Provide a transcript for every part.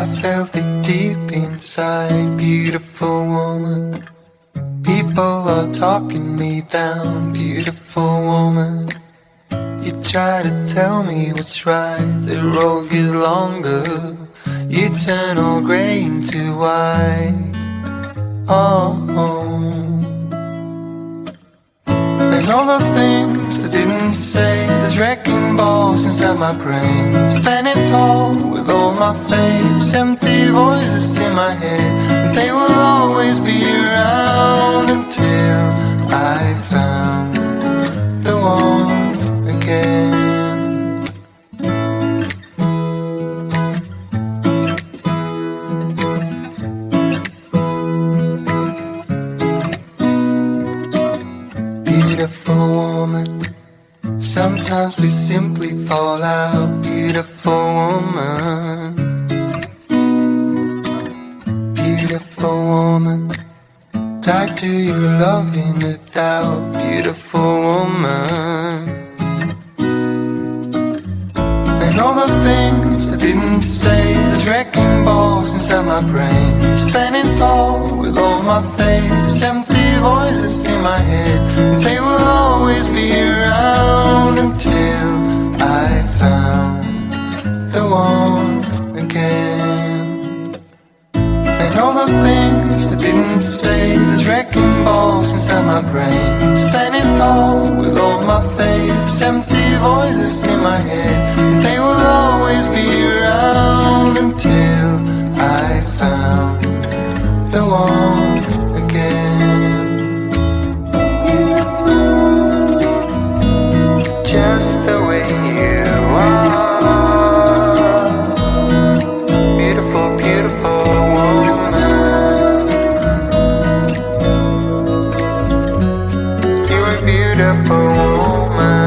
I felt it deep inside, beautiful woman. People are talking me down, beautiful woman. You try to tell me what's right, the road gets longer. You turn all grey into white. Oh, and all those things I didn't say, there's wrecking balls inside my brain. Standing tall with all my faiths, empty voices in my head, and they will always be around until I found the one again. Beautiful woman, sometimes we simply fall out. Beautiful woman, beautiful woman, tied to your love in the doubt. Beautiful woman, and all the things I didn't say, there's wrecking balls inside my brain. Standing tall with all my faiths, empty voices in my head, and they will always be around until I found the one again. And all the things I didn't say, there's wrecking balls inside my brain. Standing tall with all my faiths, empty voices in my head, and they will always be around until I found the one again. Just the way you are, beautiful, beautiful woman. You're a beautiful woman.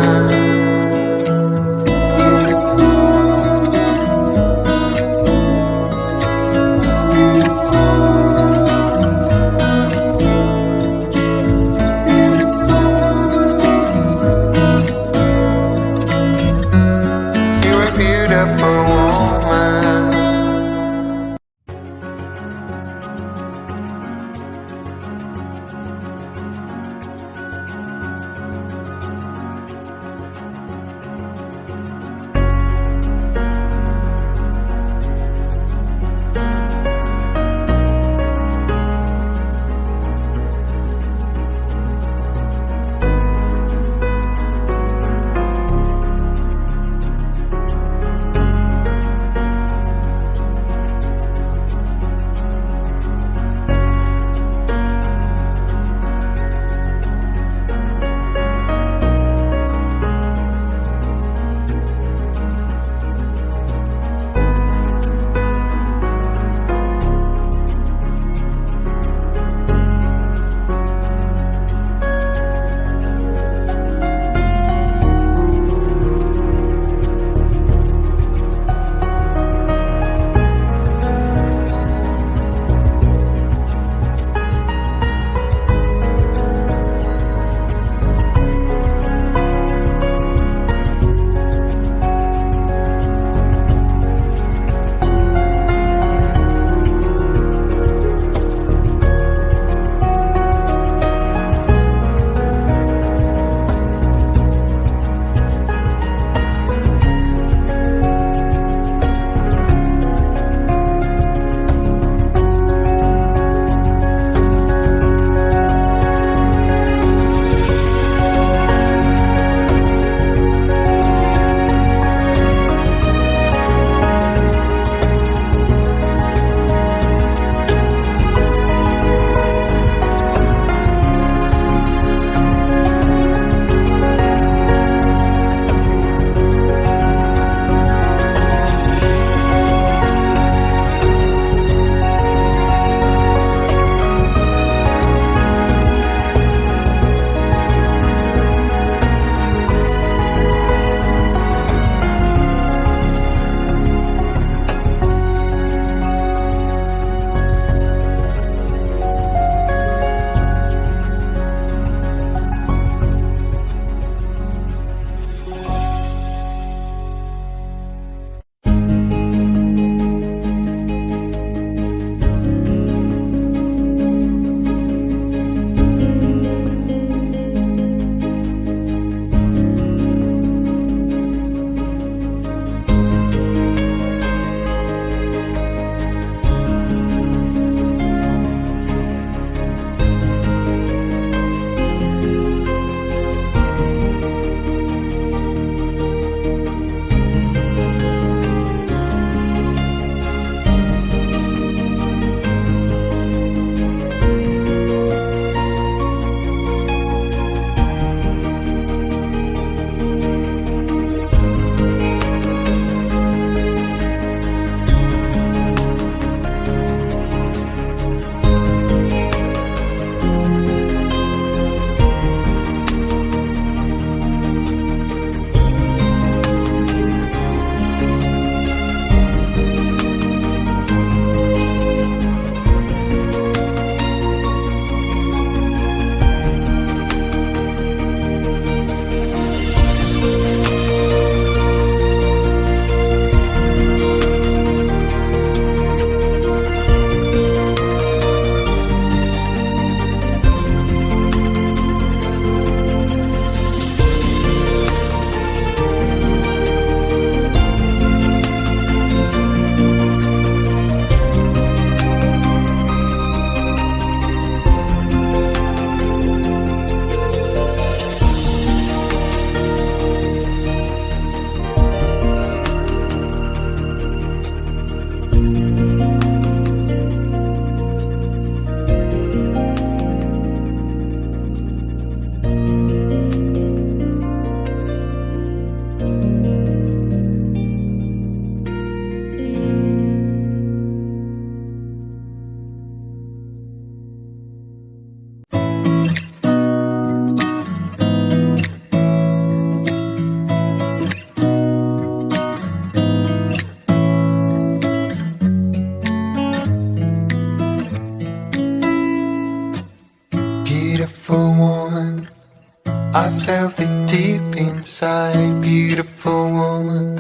felt it deep inside. Beautiful woman,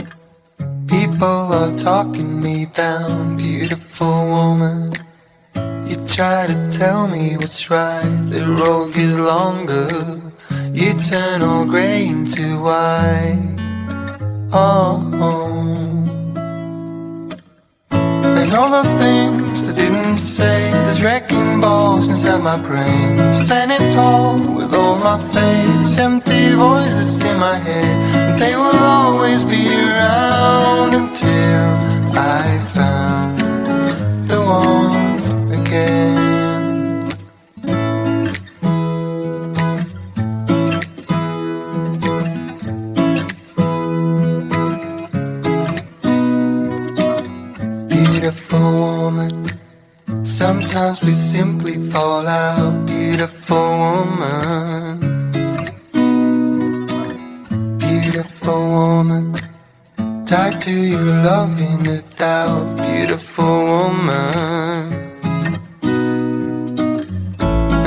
people are talking me down. Beautiful woman, you try to tell me what's right. The road gets longer, you turn all grey into white. Oh, and all the things I didn't say, there's wrecking balls inside my brain. Standing tall with all my faith, empty voices in my head. They will always be around until I found the one again. Beautiful woman, sometimes we simply fall out. Beautiful woman, beautiful woman, tied to your love in the doubt. Beautiful woman,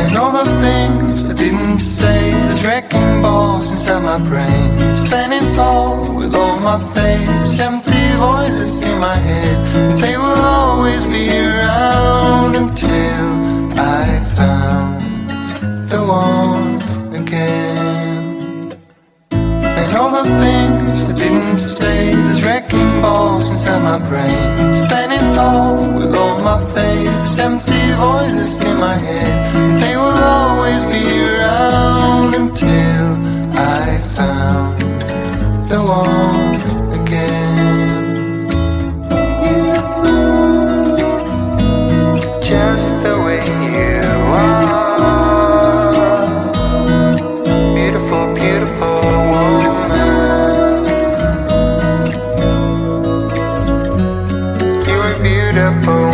and all the things I didn't say, there's wrecking balls inside my brain. Standing tall with all my faith, empty voices in my head. They will always be around until I found the one again. And all the things I didn't say, there's wrecking balls inside my brain. Standing tall with all my faith, empty voices in my head. They will always be around until I found the one again. Just the way you are. Beautiful, beautiful woman. You are beautiful.